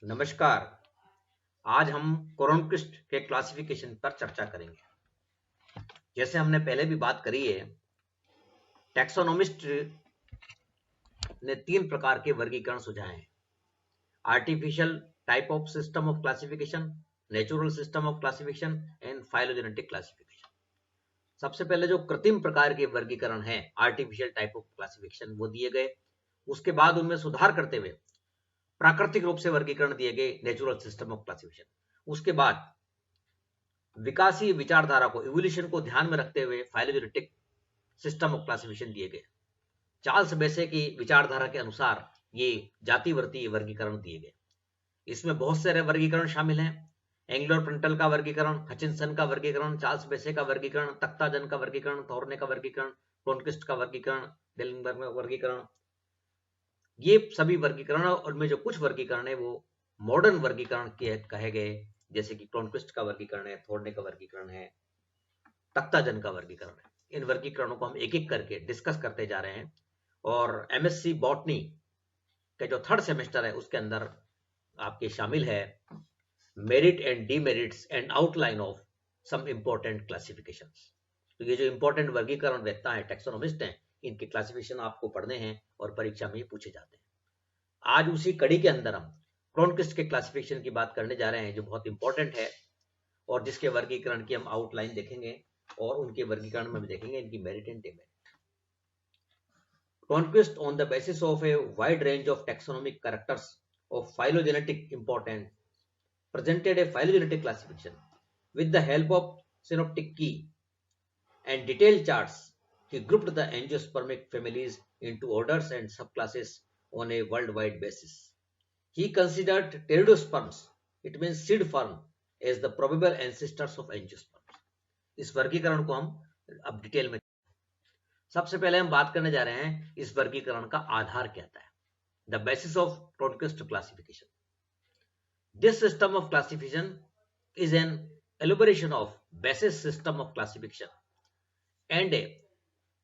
नमस्कार। आज हम क्रोनकिस्ट के क्लासिफिकेशन पर चर्चा करेंगे। जैसे हमने पहले भी बात करी है, टैक्सोनोमिस्ट ने 3 प्रकार के वर्गीकरण सुझाए हैं। Artificial type of system of classification, natural system of classification and phylogenetic classification. सबसे पहले जो कृत्रिम प्रकार के वर्गीकरण है, आर्टिफिशियल टाइप ऑफ क्लासिफिकेशन, वो दिए गए। उसके बाद उनमें सुधार करते हुए प्राकृतिक रूप से वर्गीकरण दिए गए, नेचुरल सिस्टम ऑफ क्लासिफिकेशन। उसके बाद विकासीय विचारधारा को, इवोल्यूशन को ध्यान में रखते हुए फाइलोजेनेटिक सिस्टम ऑफ क्लासिफिकेशन दिए गए। चार्ल्स बेसे की विचारधारा के अनुसार ये जातिवर्तीय वर्गीकरण दिए गए। इसमें बहुत सारे वर्गीकरण शामिल हैं। एंग्लर फ्रंटल का वर्गीकरण, हचिनसन का वर्गीकरण, चार्ल्स बेसे का वर्गीकरण, तख्ताजन का वर्गीकरण, थॉर्ने का वर्गीकरण, क्रोनकिस्ट का वर्गीकरण, डेलिंगबर्ग का वर्गीकरण। ये सभी वर्गीकरण, और में जो कुछ वर्गीकरण है वो मॉडर्न वर्गीकरण कहे गए, जैसे कि क्रोनकिस्ट का वर्गीकरण है, थॉर्ने का वर्गीकरण है, तख्ताजन का वर्गीकरण है। इन वर्गीकरणों को हम एक एक करके डिस्कस करते जा रहे हैं। और एमएससी बॉटनी का जो 3rd सेमेस्टर है उसके अंदर आपके शामिल है merit and demerits and outline of some important classifications. तो ये जो इंपॉर्टेंट वर्गीकरण व्यक्ता है, टैक्सोनोमिस्ट हैं, इनके क्लासिफिकेशन आपको पढ़ने हैं और परीक्षा में पूछे जाते हैं। आज उसी कड़ी के अंदर हम क्रोनकिस्ट के क्लासिफिकेशन की बात करने जा रहे हैं, जो बहुत इंपॉर्टेंट है और जिसके वर्गीकरण की हम आउटलाइन देखेंगे और उनके वर्गीकरण में भी देखेंगे इनकी merit and demerit. Conquest on the basis of a wide range of taxonomic characters of phylogenetic importance presented a phylogenetic classification with the help of synoptic key and detailed charts. He grouped the angiospermic families into orders and subclasses on a worldwide basis. He considered pteridosperms, it means seed form, as the probable ancestors of angiosperms. इस वर्गीकरण को हम अब detail में, सबसे पहले हम बात करने जा रहे हैं इस वर्गीकरण का आधार क्या है। The basis of Cronquist classification. This system of classification is an elaboration of basis system of classification and a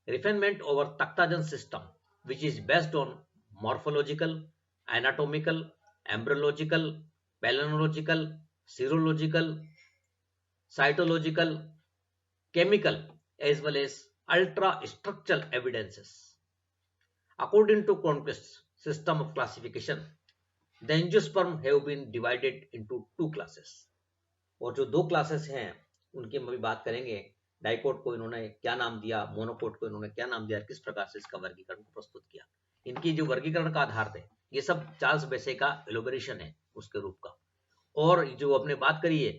refinement over Takhtajan system, which is based on morphological, anatomical, embryological, palynological, serological, cytological, chemical, as well as ultra-structural evidences. According to Cronquist's system of classification, the angiosperm have been divided into 2 classes. और जो 2 classes हैं उनकी हम अभी बात करेंगे। Dicot को इन्होंने क्या नाम दिया, मोनोकोट को इन्होंने क्या नाम दिया, किस प्रकार से इसका वर्गीकरण को प्रस्तुत किया। इनकी जो वर्गीकरण का आधार थे, ये सब चार्ल्स बेसे का एलोबरेशन है उसके रूप का। और जो अपने बात करी है,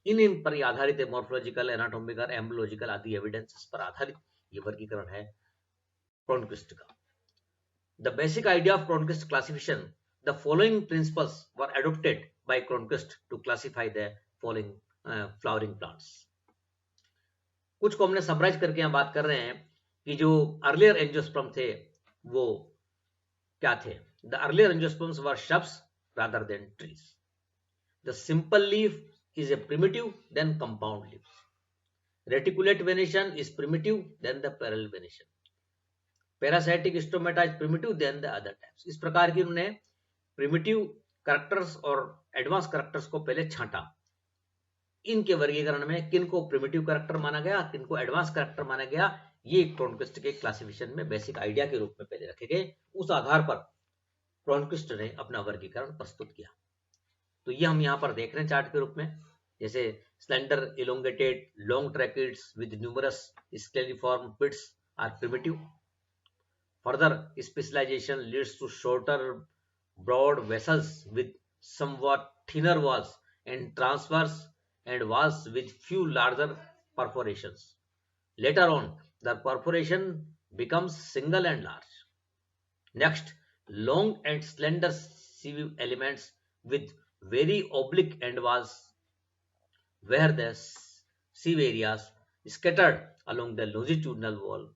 इन पर आधारित है, मॉर्फोलॉजिकल, एनाटॉमिकल, एम्ब्रियोलॉजिकल आदि एविडेंसेस पर आधारित ये वर्गीकरण है क्रोनकिस्ट का। The basic idea of Cronquist classification, the following principles were adopted by Cronquist to classify the following flowering plants. कुछ को हमने समराइज करके यहाँ बात कर रहे हैं कि जो अर्लियर एंजियोस्पर्म थे वो क्या थे। The earlier angiosperms were shrubs rather than trees. The simple leaf is a primitive than compound leaves. Reticulate venation is primitive than the parallel venation. Parasitic stomata is primitive than the other types. इस प्रकार की उन्होंने primitive characters और advance characters को पहले छांटा। इनके वर्गीकरण में किन को प्रिमिटिव कैरेक्टर माना गया, किन को एडवांस कैरेक्टर माना गया, ये क्रोनकिस्ट के क्लासिफिकेशन में बेसिक आइडिया के रूप में पहले रखे गए। उस आधार पर क्रोनकिस्ट ने अपना वर्गीकरण प्रस्तुत किया। तो ये हम यहाँ पर देख रहे हैं चार्ट के रूप में, जैसे slender, elongated, long tracheids with numerous scalariform pits are primitive. Further specialization leads to shorter, broad vessels with somewhat thinner walls and transverse and walls with few larger perforations. Later on, the perforation becomes single and large. Next, long and slender sieve elements with very oblique end walls, where the sieve areas scattered along the longitudinal wall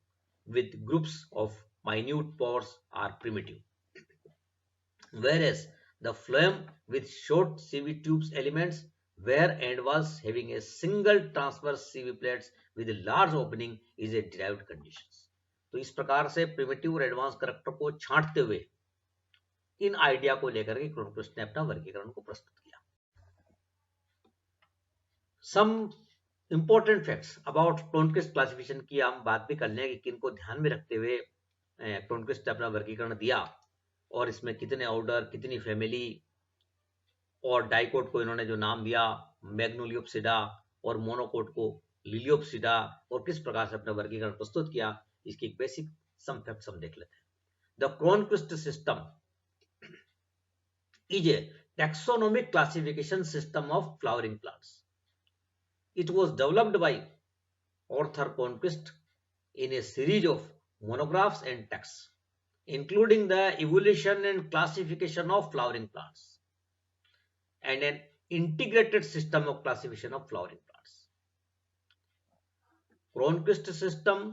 with groups of minute pores are primitive, whereas the phloem with short sieve tubes elements where end walls having a single transverse sieve plates with a large opening is a derived condition. तो इस प्रकार से primitive और advance character को छांटते हुए इन idea को लेकर के क्रोनक्विस्ट ने अपना वर्गीकरण को प्रस्तुत किया। Some important facts about Cronquist classification की हम बात भी कर लें कि किन को ध्यान में रखते हुए क्रोनक्विस्ट ने अपना वर्गीकरण दिया और इसमें कितने ऑर्डर, कितनी फैमिली और डाइकोट को इन्होंने जो नाम दिया मैग्नोलियोप्सिडा और मोनोकोट को लिलियोप्सिडा और किस प्रकार से अपना वर्गीकरण प्रस्तुत किया, इसकी एक बेसिक सम फैक्ट्स हम देख लेते हैं। The Cronquist system is a taxonomic classification system of flowering plants. It was developed by Arthur Cronquist in a series of monographs and texts, including the evolution and classification of flowering plants and an integrated system of classification of flowering plants. Cronquist system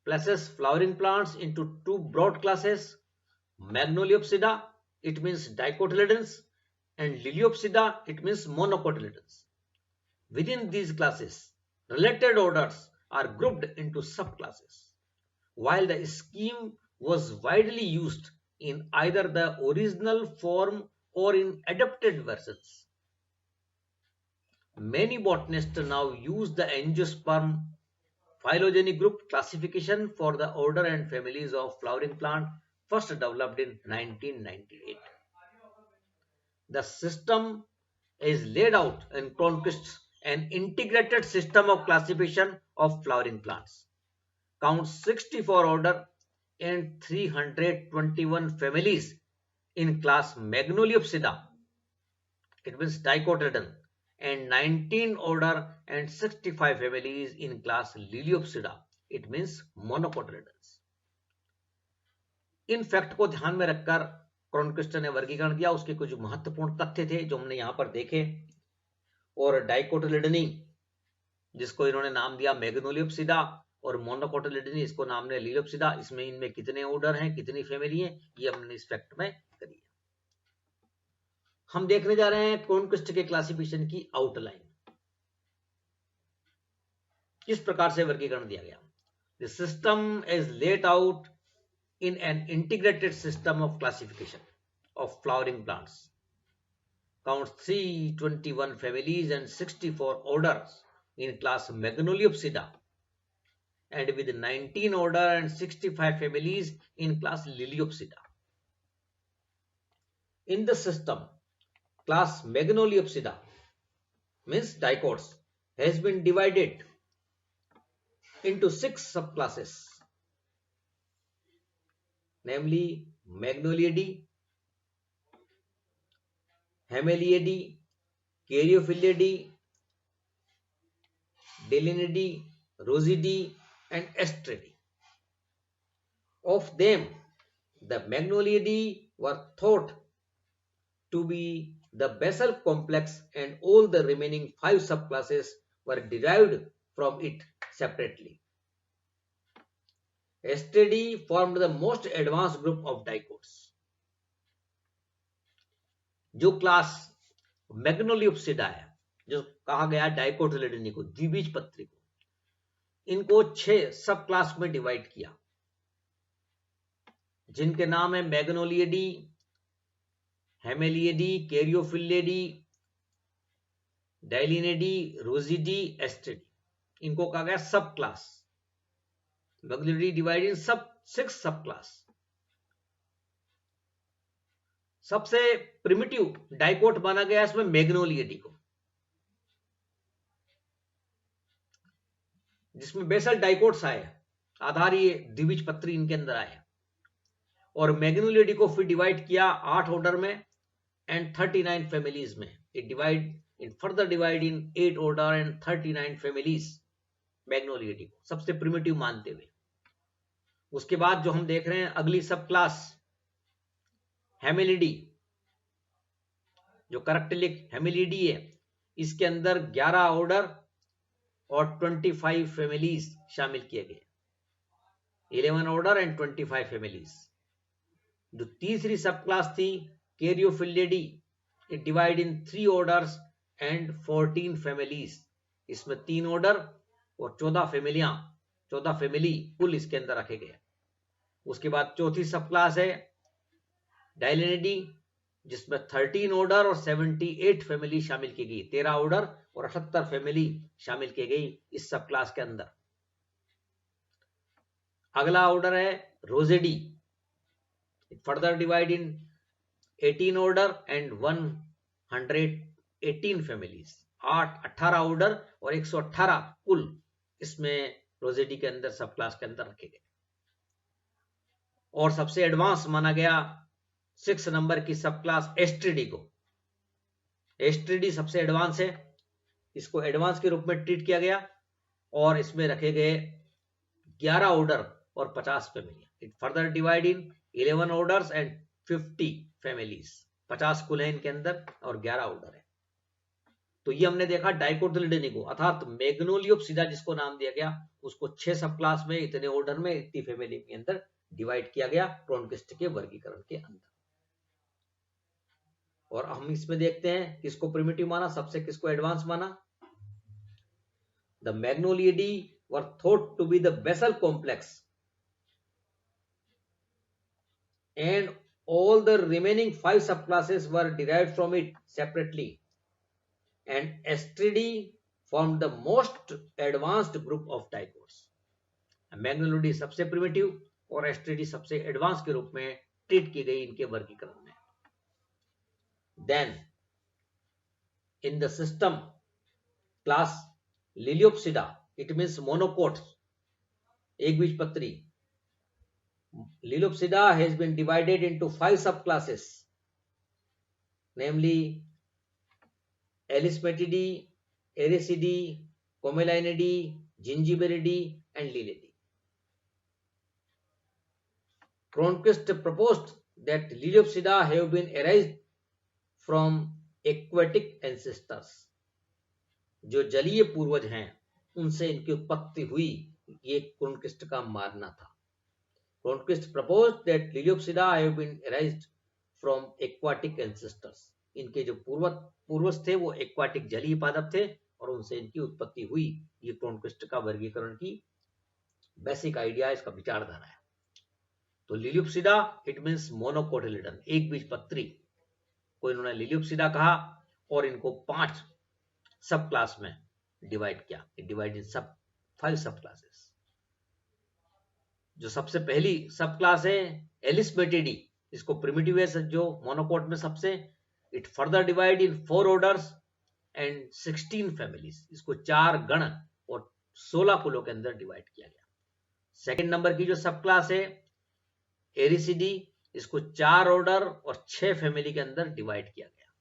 places flowering plants into two broad classes: Magnoliopsida, it means dicotyledons, and Liliopsida, it means monocotyledons. Within these classes, related orders are grouped into subclasses. While the scheme was widely used in either the original form or in adapted versions, many botanists now use the angiosperm phylogeny group classification for the order and families of flowering plant, first developed in 1998. The system is laid out in Cronquist's an integrated system of classification of flowering plants. Counts 64 order and 321 families in class Magnoliopsida, it means dicotyledon, and 19 order and 65 families in class Liliopsida, it means monocotyledons. In fact को ध्यान में रखकर क्रोनक्विस्ट ने वर्गीकरण दिया। उसके कुछ महत्वपूर्ण तथ्य थे जो हमने यहां पर देखे। और डाइकोटिलिडनी, जिसको इन्होंने नाम दिया मैग्नोलियोप्सिडा, और मोनोकोटिलिडनी, इसको नाम दिया लिलियोप्सिडा, इसमें इनमें कितने ऑर्डर हैं, कितनी फैमिली है, ये हमने इस फैक्ट में करी। हम देखने जा रहे हैं क्रोनक्विस्ट के क्लासिफिकेशन की आउटलाइन, किस प्रकार से वर्गीकरण दिया गया। The system is let out in an integrated system of classification of flowering plants. Counts 321 families and 64 orders in class Magnoliopsida, and with 19 order and 65 families in class Liliopsida. In the system, class Magnoliopsida, means dicots, has been divided into 6 subclasses, namely Magnoliidae, Haemeliidae, Caryophyllaceae, Delenidae, Rosidae, and Astridae. Of them, the Magnoliidae were thought to be the basal complex, and all the remaining 5 subclasses were derived from it separately. Astridae formed the most advanced group of dicots. जो class मैग्नोलियोप्सिडा है, जो कहा गया डाइकोटिलिडनी को, द्विबीजपत्री को, इनको 6 सब क्लास में डिवाइड किया, जिनके नाम है मैग्नोलियडी, हेमेलियडी, कैरियोफिलियडी, डाइलिनेडी, रोजिडी, एस्ट्रिडी। इनको कहा गया सब class. Magnoliidae divided in 6 subclass. सबसे प्रिमिटिव डाइकोट माना गया इसमें मैग्नोलियडी को, जिसमें बेसल डाइकोट्स आए, आधारीय द्विबीजपत्री इनके अंदर आए। और मैग्नोलियडी को फिर डिवाइड किया 8 ऑर्डर में एंड 39 फैमिलीज में। It further divide in 8 order and 39 families, Magnoliidae को सबसे प्रिमिटिव मानते हुए। उसके बाद जो हम देख रहे हैं अगली सब क्लास हेमेलिडी, जो करेक्टली हेमेलिडी है, इसके अंदर 11 ऑर्डर और 25 फैमिलीज शामिल किए गए, 11 ऑर्डर एंड 25 फैमिलीज। जो तीसरी सब क्लास थी Caryophyllidae, it divide in 3 orders and 14 families. इसमें 3 ऑर्डर और 14 फैमिली कुल इसके अंदर रखे गए। उसके बाद चौथी सब क्लास है डाइलिनिडी जिसमें 13 ऑर्डर और 78 फैमिली शामिल की गई, 13 ऑर्डर और 78 फैमिली शामिल की गई इस सब क्लास के अंदर। अगला ऑर्डर है Rosidae, further divide in 18 order and 118 families. 18 order और 118 कुल इसमें रोजेडी के अंदर सब क्लास के अंदर रखे गए। और सबसे एडवांस माना गया 6 नंबर की सब क्लास एस्ट्रिडी को। एस्ट्रिडी सबसे एडवांस है, इसको एडवांस के रूप में ट्रीट किया गया और इसमें रखे गए 11 ऑर्डर और 50 family. It further divide in 11 orders and 50 families. 50 कुल है इनके अंदर और 11 ऑर्डर है। तो ये हमने देखा डाइकोटिलिडनी को, अर्थात मैग्नोलियोप्सिदा जिसको नाम दिया गया, उसको 6 सब क्लास में, इतने ऑर्डर में, इतनी फैमिली के अंदर डिवाइड किया गया क्रोनकिस्ट के वर्गीकरण के अंदर। और हम इसमें देखते हैं किसको प्रिमिटिव माना, सबसे किसको एडवांस माना। The Magnoliidae were thought to be the basal complex and all the remaining 5 subclasses were derived from it separately, and Astridae formed the most advanced group of dicots. मैग्नोलिडी सबसे प्रिमिटिव और एस्ट्रिडी सबसे advance के रूप में treat की गई इनके वर्गीकरण में। Then in the system class Liliopsida, it means monocots, एक बीजपत्री। Liliopsida has been divided into 5 subclasses, namely Elismatidae, Ericidae, Commelinidae, Gingiviridae, and Lilidae. Cronquist proposed that Liliopsida have been arised from aquatic ancestors. जो जलीय पूर्वज हैं उनसे इनकी उत्पत्ति हुई, ये क्रोनकिस्ट का मानना था। Cronquist proposed that Liliopsida have been arised from aquatic ancestors. इनके जो पूर्वज थे वो एक्वाटिक जलीय पादप थे और उनसे इनकी उत्पत्ति हुई। ये क्रोनकिस्ट का वर्गीकरण की बेसिक आइडिया, इसका विचारधारा है। तो लिलियोप्सिडा इट मीन्स मोनोकोटिलिडन, एक बीजपत्री को इन्होंने लिलियोप्सिडा कहा और इनको 5 सब क्लास में डिवाइड किया। डिवाइड इन 5 सब क्लासेस। जो सबसे पहली सब क्लास है एलिस्मेटिडी, इसको प्रिमिटिव है जो मोनोकोट में सबसे। It further divide in 4 orders and 16 families, इसको 4 गण और 16 कुलों के अंदर डिवाइड किया गया। सेकंड नंबर की जो सब क्लास है एरिसिडी, इसको 4 ऑर्डर और 6 फैमिली के अंदर डिवाइड किया गया।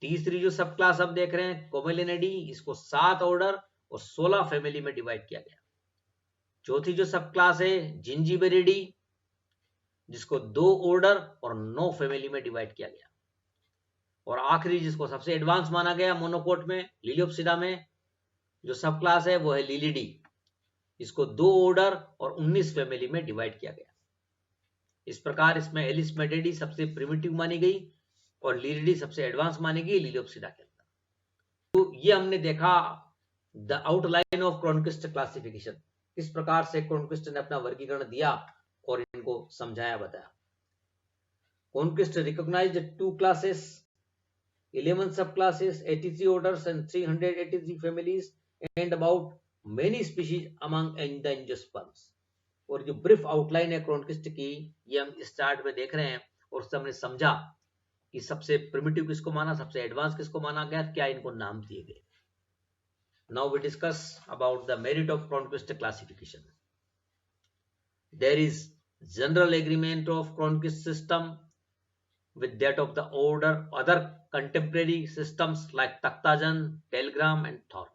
तीसरी जो सब क्लास अब देख रहे हैं कोमेलिनिडी, इसको 7 ऑर्डर और 16 फैमिली में डिवाइड किया गया। चौथी जो सब क्लास है जिंजीबेरिडी, जिसको 2 ऑर्डर और 9 फैमिली में डिवाइड किया गया। और आखिरी जिसको सबसे एडवांस माना गया मोनोकोट में लिलियोप्सिडा में जो सब क्लास है वो है लिलिडी, इसको 2 ऑर्डर और 19 फैमिली में डिवाइड किया गया। इस प्रकार इसमें एलिस्मेटिडी सबसे प्रिमिटिव मानी गई और लिलिडी सबसे एडवांस मानी गई लिलियोप्सिडा के अंदर। तो ये हमने देखा the outline of Cronquist classification, किस प्रकार से क्रोनकिस्ट ने अपना वर्गीकरण दिया और इनको समझाया बताया। क्रोनकिस्ट रिकॉग्नाइज्ड 2 क्लासेस, 11 सब classes, 83 orders and 383 families and about many species among the angiosperms. और जो ब्रीफ आउटलाइन है क्रोनकिस्ट की, ये हम इस चार्ट में देख रहे हैं और उससे हमने समझा कि सबसे प्रिमिटिव किसको माना, सबसे एडवांस किसको माना गया, क्या इनको नाम दिए गए। Now we discuss about the merit of Cronquist classification. There is general agreement of Cronquist system with that of the other contemporary systems like Takhtajan, Telegram, and Thorne.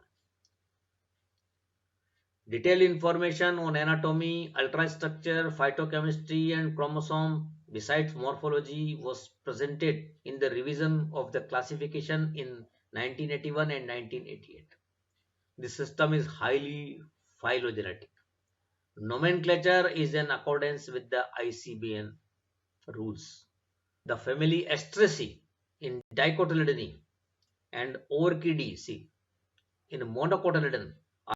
Detailed information on anatomy, ultrastructure, phytochemistry, and chromosome, besides morphology, was presented in the revision of the classification in 1981 and 1988. This system is highly phylogenetic. Nomenclature is in accordance with the ICBN rules. The family Astraceae in Dicotyledone and Orchidaceae in Monocotyledon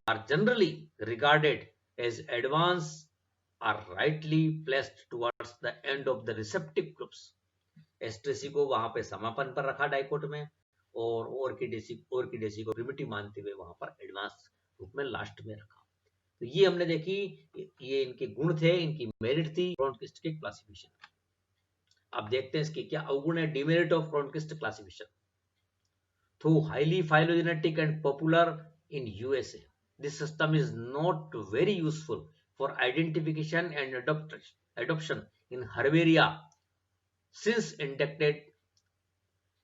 are generally regarded as advanced are rightly placed towards the end of the receptive groups. एस्ट्रेसी को वहां पे समापन पर रखा dicot में, और ओर्किडेसी को primitive मानते हुए वहां पर एडवांस रूप में लास्ट में रखा। तो ये हमने देखी, ये इनके गुण थे, इनकी मेरिट थी क्रोनकिस्ट की क्लासिफिकेशन। अब देखते हैं इसके क्या अवगुण है, demerit of Cronquist classification. Though highly phylogenetic and popular in USA, this system is not very useful for identification and adoption in herbaria, since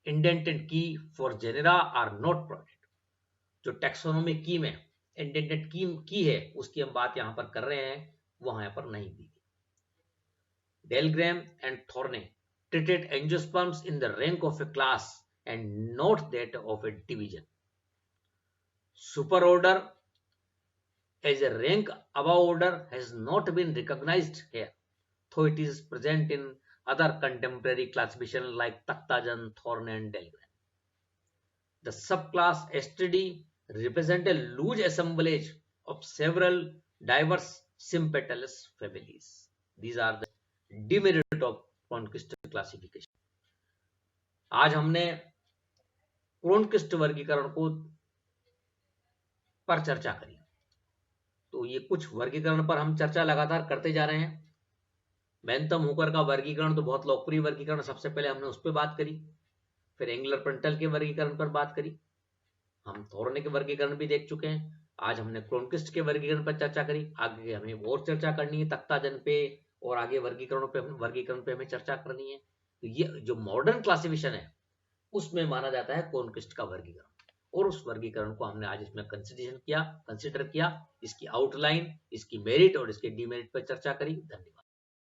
indented key for genera are not provided. जो taxonomy की में indented की है उसकी हम बात यहां पर कर रहे हैं, वो यहां पर नहीं दी गई। डेलग्राम and थॉर्ने treated angiosperms in the rank of a class and not that of a division. Superorder as a rank above order has not been recognized here, though it is present in other contemporary classification like Takhtajan, Thorne and Dahlgren. The subclass Astridae represent a loose assemblage of several diverse Sympatalus families. These are the demerit of Cronquist classification. आज हमने क्रोनकिस्ट वर्गीकरण को पर चर्चा करी। तो ये कुछ वर्गीकरण पर हम चर्चा लगातार करते जा रहे हैं। बेंथम हुकर का वर्गीकरण तो बहुत लोकप्रिय वर्गीकरण, सबसे पहले हमने उस पर बात करी, फिर एंगलर प्रंटल के वर्गीकरण पर बात करी, हम थॉर्ने के वर्गीकरण भी देख चुके हैं। आज हमने क्रोनकिस्ट के वर्गीकरण पर चर्चा करी, आगे हमें और चर्चा करनी है तख्ताजन पे, और आगे वर्गीकरण पे हमें चर्चा करनी है। तो ये जो मॉडर्न क्लासिफिकेशन है उसमें माना जाता है क्रोनकिस्ट का वर्गीकरण, और उस वर्गीकरण को हमने आज इसमें कंसिडर किया, इसकी आउटलाइन, इसकी मेरिट और इसके डिमेरिट पर चर्चा करी। धन्यवाद।